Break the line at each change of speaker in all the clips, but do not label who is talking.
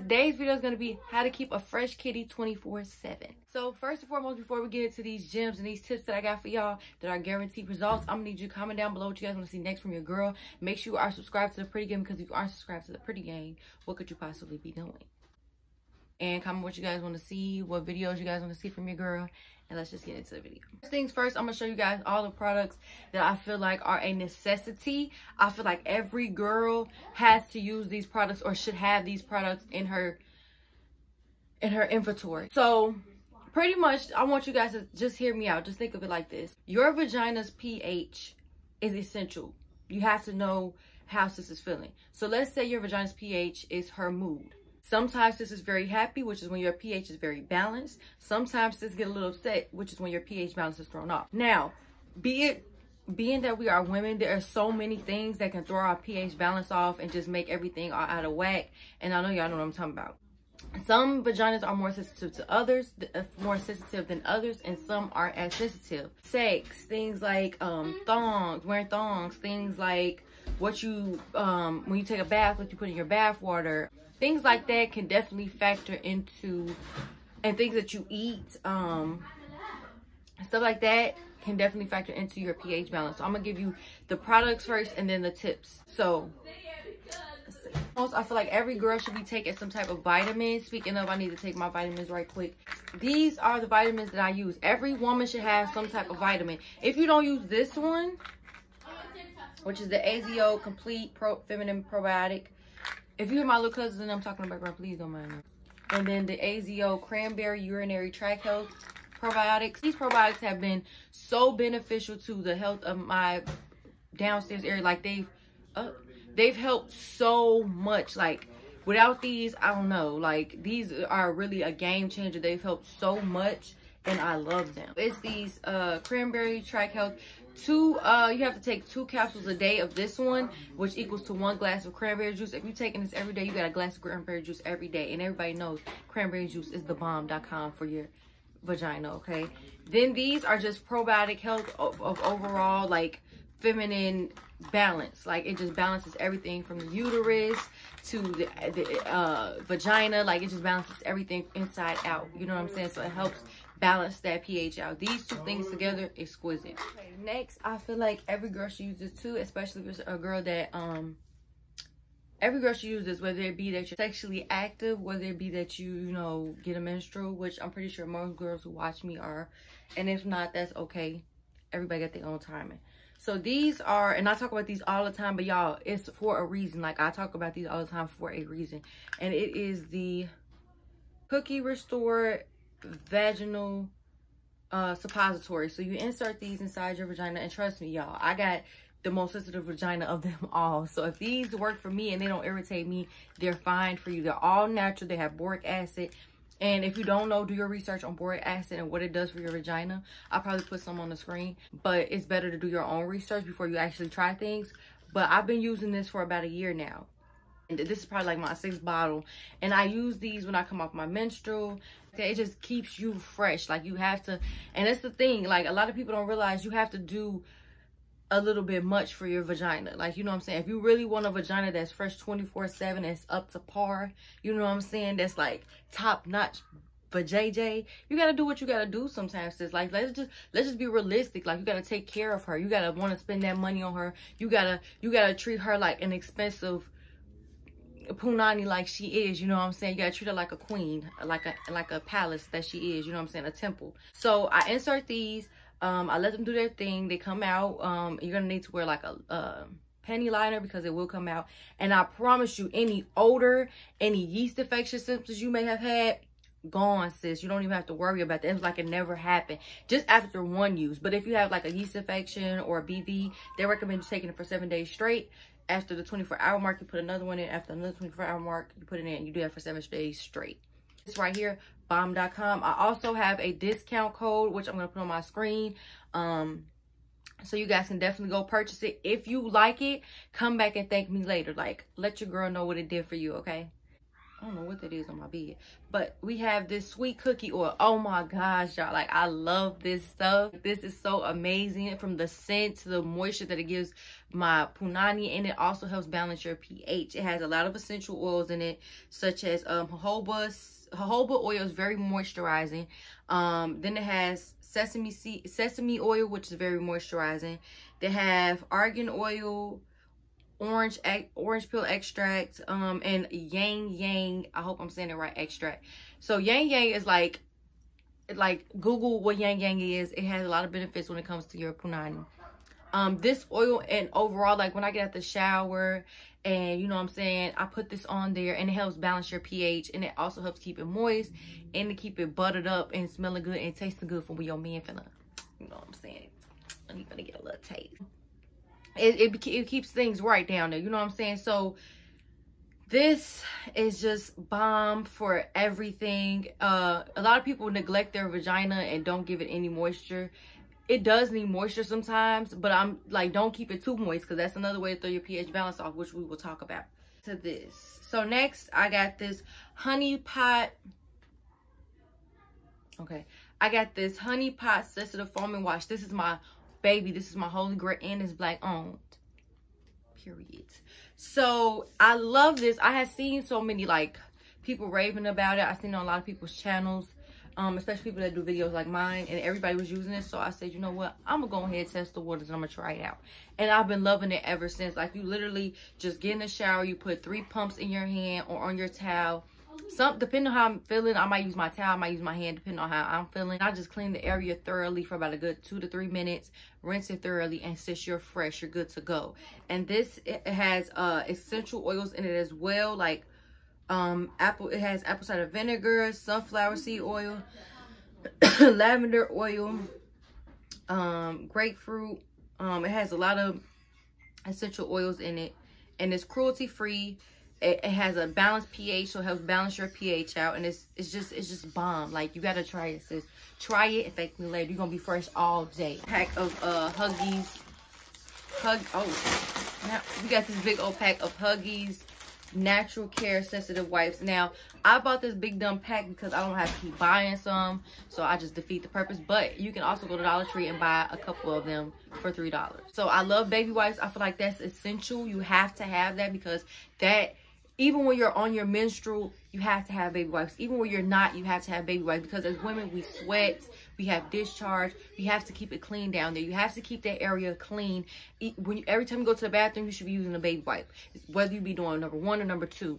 today's video is going to be how to keep a fresh kitty 24/7. So first and foremost, before we get into these gems and these tips that I got for y'all that are guaranteed results, I'm gonna need you to comment down below what you guys want to see next from your girl. Make sure you are subscribed to the Pretty Game, because if you aren't subscribed to the Pretty Game, what could you possibly be doing? And comment what you guys want to see, what videos you guys want to see from your girl, and let's just get into the video. First things first, I'm gonna show you guys all the products that I feel like are a necessity. I feel like every girl has to use these products or should have these products in her inventory. So pretty much, I want you guys to just hear me out. Just think of it like this. Your vagina's pH is essential. You have to know how sis is feeling. So let's say your vagina's pH is her mood. Sometimes sis is very happy, which is when your pH is very balanced. Sometimes sis get a little upset, which is when your pH balance is thrown off. Now, being that we are women, there are so many things that can throw our pH balance off and just make everything all out of whack. And I know y'all know what I'm talking about. Some vaginas are more sensitive to others, more sensitive than others, and some aren't as sensitive. Sex, things like thongs, wearing thongs, things like what you when you take a bath, what you put in your bath water. Things like that can definitely factor into, and things that you eat, stuff like that can definitely factor into your pH balance. So I'm gonna give you the products first and then the tips. So let's see. Also, I feel like every girl should be taking some type of vitamin. Speaking of, I need to take my vitamins right quick. These are the vitamins that I use. Every woman should have some type of vitamin. If you don't use this one, which is the AZO Complete Feminine Probiotic. If you hear my little cousins and I'm talking about background, please don't mind me. And then the AZO Cranberry Urinary Tract Health Probiotics. These probiotics have been so beneficial to the health of my downstairs area. Like they've helped so much. Like without these, I don't know. Like these are really a game changer. They've helped so much and I love them. It's these Cranberry Tract Health. You have to take 2 capsules a day of this one, which equals to 1 glass of cranberry juice. If you're taking this every day, you got a glass of cranberry juice every day. And everybody knows cranberry juice is the bomb.com for your vagina, okay? Then these are just probiotic health of overall, like, feminine balance. Like, it just balances everything from the uterus to the vagina. Like, it just balances everything inside out. You know what I'm saying? So it helps balance that pH out. These 2 things together, exquisite. Okay, next, I feel like every girl should use this too, especially if it's a girl that every girl should use this, whether it be that you're sexually active, whether it be that you know, get a menstrual, which I'm pretty sure most girls who watch me are, and if not, that's okay. Everybody got their own timing. So these are, and I talk about these all the time, but y'all, it's for a reason. Like, I talk about these all the time for a reason, and it is the Cookie Restore vaginal suppository. So you insert these inside your vagina, and trust me, y'all, I got the most sensitive vagina of them all. So if these work for me and they don't irritate me, they're fine for you. They're all natural. They have boric acid. And if you don't know, do your research on boric acid and what it does for your vagina. I'll probably put some on the screen, but it's better to do your own research before you actually try things. But I've been using this for about a year now. And this is probably like my 6th bottle. And I use these when I come off my menstrual. It just keeps you fresh. Like, you have to, and that's the thing. Like, a lot of people don't realize you have to do a little bit much for your vagina. Like, you know what I'm saying? If you really want a vagina that's fresh 24/7, that's up to par, you know what I'm saying? That's like top notch for JJ, you gotta do what you gotta do sometimes. Sis. Like, let's just be realistic. Like, you gotta take care of her. You gotta want to spend that money on her. You gotta treat her like an expensive punani, like she is, you know what I'm saying? You gotta treat her like a queen, like a palace that she is, you know what I'm saying? A temple. So I insert these, I let them do their thing. They come out. You're gonna need to wear like a panty liner because it will come out. And I promise you, any odor, any yeast infection symptoms you may have had, gone, sis. You don't even have to worry about that. It's like it never happened, just after 1 use. But if you have like a yeast infection or a BV, they recommend you taking it for 7 days straight. After the 24-hour mark, you put another one in. After another 24-hour mark, you put it in. You do that for 7 days straight. It's right here, bomb.com. I also have a discount code, which I'm going to put on my screen. So you guys can definitely go purchase it. If you like it, come back and thank me later. Like, let your girl know what it did for you, okay? I don't know what that is on my bed. But we have this sweet cookie oil. Oh my gosh, y'all. Like, I love this stuff. This is so amazing, from the scent to the moisture that it gives my punani. And it also helps balance your pH. It has a lot of essential oils in it, such as jojoba. Jojoba oil is very moisturizing. Then it has sesame oil, which is very moisturizing. They have argan oil, orange peel extract, and yang, I hope I'm saying it right, extract. So yang is like Google what yang is. It has a lot of benefits when it comes to your punani. This oil, and overall, like when I get out the shower and, you know what I'm saying, I put this on there, and it helps balance your pH, and it also helps keep it moist and to keep it buttered up and smelling good and tasting good for when your man finna, you know what I'm saying, and you finna get a little taste. It keeps things right down there, you know what I'm saying? So this is just bomb for everything. A lot of people neglect their vagina and don't give it any moisture. It does need moisture sometimes, but I'm like, don't keep it too moist, because that's another way to throw your pH balance off, which we will talk about. To this. So next, I got this honey pot. Okay, I got this honey pot sensitive foaming wash. This is my baby. This is my holy grail, and it's black owned. Period. So I love this. I have seen so many like people raving about it. I've seen it on a lot of people's channels. Especially people that do videos like mine, and everybody was using it. So I said, you know what, I'm gonna go ahead and test the waters, and I'm gonna try it out. And I've been loving it ever since. Like, you literally just get in the shower, you put 3 pumps in your hand or on your towel. Depending on how I'm feeling, I might use my towel, I might use my hand, depending on how I'm feeling. I just clean the area thoroughly for about a good 2 to 3 minutes, rinse it thoroughly, and since you're fresh, you're good to go. And this, it has essential oils in it as well, like it has apple cider vinegar, sunflower seed oil, lavender oil, grapefruit. It has a lot of essential oils in it, and it's cruelty free. It has a balanced pH, so it helps balance your pH out, and it's just bomb. Like, you gotta try it, sis. Try it and thank me later. You're gonna be fresh all day. Pack of Huggies. Now we got this big old pack of Huggies natural care sensitive wipes. Now, I bought this big dumb pack because I don't have to keep buying some, so I just defeat the purpose. But you can also go to Dollar Tree and buy a couple of them for $3. So I love baby wipes. I feel like that's essential. You have to have that, because that, even when you're on your menstrual, you have to have baby wipes. Even when you're not, you have to have baby wipes, because as women, we sweat, we have discharge, we have to keep it clean down there. You have to keep that area clean. Every time you go to the bathroom, you should be using a baby wipe. Whether you be doing number 1 or number 2,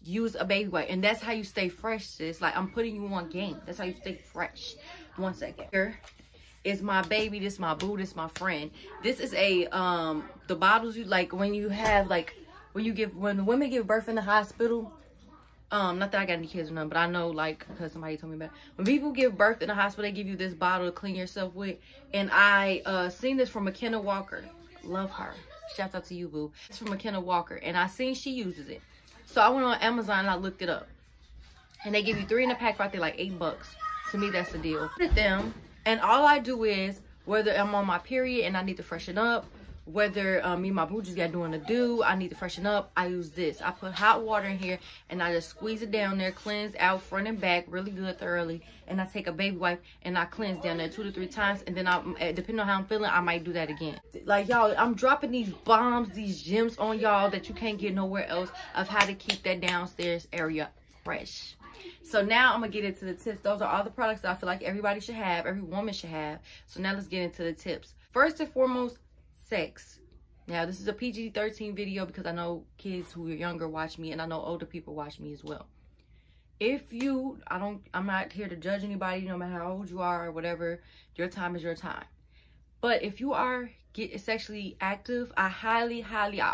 use a baby wipe. And that's how you stay fresh, sis. Like, I'm putting you on game. That's how you stay fresh. 1 second. Here is my baby. This is my boo. This is my friend. This is a, the bottles you, like, when you have, like, when the women give birth in the hospital, not that I got any kids or nothing, but I know, like, because somebody told me about it. When people give birth in the hospital, they give you this bottle to clean yourself with. And I seen this from McKenna Walker. Love her. Shout out to you, boo. It's from McKenna Walker, and I seen she uses it. So I went on Amazon and I looked it up. And they give you 3 in a pack for, I think, like $8. To me, that's the deal. Put them, and all I do is, whether I'm on my period and I need to freshen up, whether me and my boo just got doing a do, I need to freshen up, I use this. I put hot water in here and I just squeeze it down there, cleanse out front and back really good thoroughly, and I take a baby wipe and I cleanse down there 2 to 3 times, and then depending on how I'm feeling, I might do that again. Like, y'all, I'm dropping these bombs, these gems on y'all that you can't get nowhere else, of how to keep that downstairs area fresh. So now I'm gonna get into the tips. Those are all the products that I feel like everybody should have, every woman should have. So now let's get into the tips. First and foremost, sex. Now, this is a PG-13 video because I know kids who are younger watch me, and I know older people watch me as well. If you, I'm not here to judge anybody, no matter how old you are or whatever. Your time is your time. But if you are sexually active, I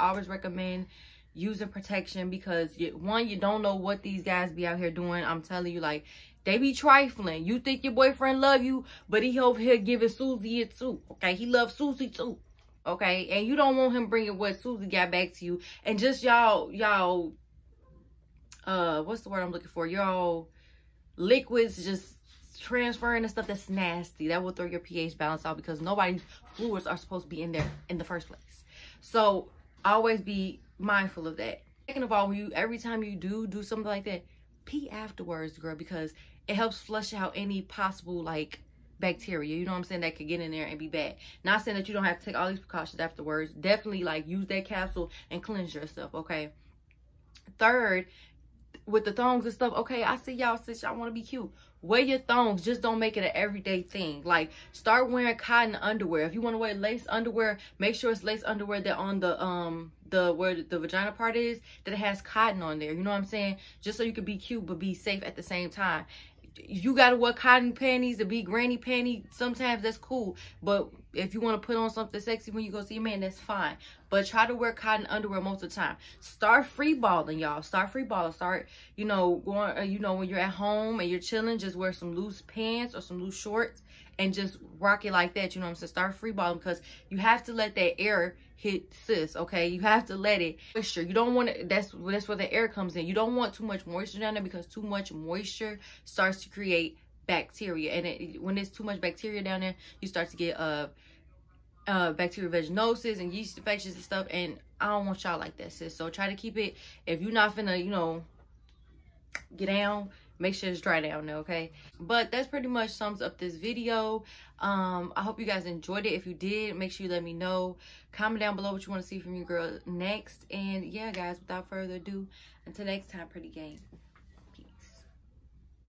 always recommend using protection, because one, you don't know what these guys be out here doing. I'm telling you, like, they be trifling. You think your boyfriend love you, but he over here giving Susie it too. Okay, he loves Susie too. Okay, and you don't want him bringing what Susie got back to you, and just y'all what's the word I'm looking for, y'all liquids just transferring and stuff. That's nasty. That will throw your pH balance out, because nobody's fluids are supposed to be in there in the first place. So always be mindful of that. Second of all, every time you do something like that, pee afterwards, girl, because it helps flush out any possible like bacteria, you know what I'm saying, that could get in there and be bad. Not saying that you don't have to take all these precautions afterwards. Definitely like use that capsule and cleanse yourself, okay? Third, with the thongs and stuff, okay, I see y'all, since y'all want to be cute, wear your thongs, just don't make it an everyday thing. Like, start wearing cotton underwear. If you want to wear lace underwear, make sure it's lace underwear that on the where the vagina part is, that it has cotton on there, you know what I'm saying, just so you can be cute but be safe at the same time. You gotta wear cotton panties to be granny panty sometimes, that's cool, but if you want to put on something sexy when you go see your man, that's fine. But try to wear cotton underwear most of the time. Start free balling, y'all. Start free balling. Start, you know, going, you know, when you're at home and you're chilling, just wear some loose pants or some loose shorts and just rock it like that, you know what I'm saying? Start free balling, because you have to let that air hit sis, okay? You have to let it moisture. You don't want it, that's where the air comes in. You don't want too much moisture down there, because too much moisture starts to create bacteria, and when there's too much bacteria down there, you start to get bacterial vaginosis and yeast infections and stuff, and I don't want y'all like that, sis. So try to keep it, if you're not finna, you know, get down, make sure it's dry down there, okay? But that's pretty much sums up this video. I hope you guys enjoyed it. If you did, make sure you let me know. Comment down below what you want to see from your girl next. And yeah, guys, without further ado, until next time, pretty gang.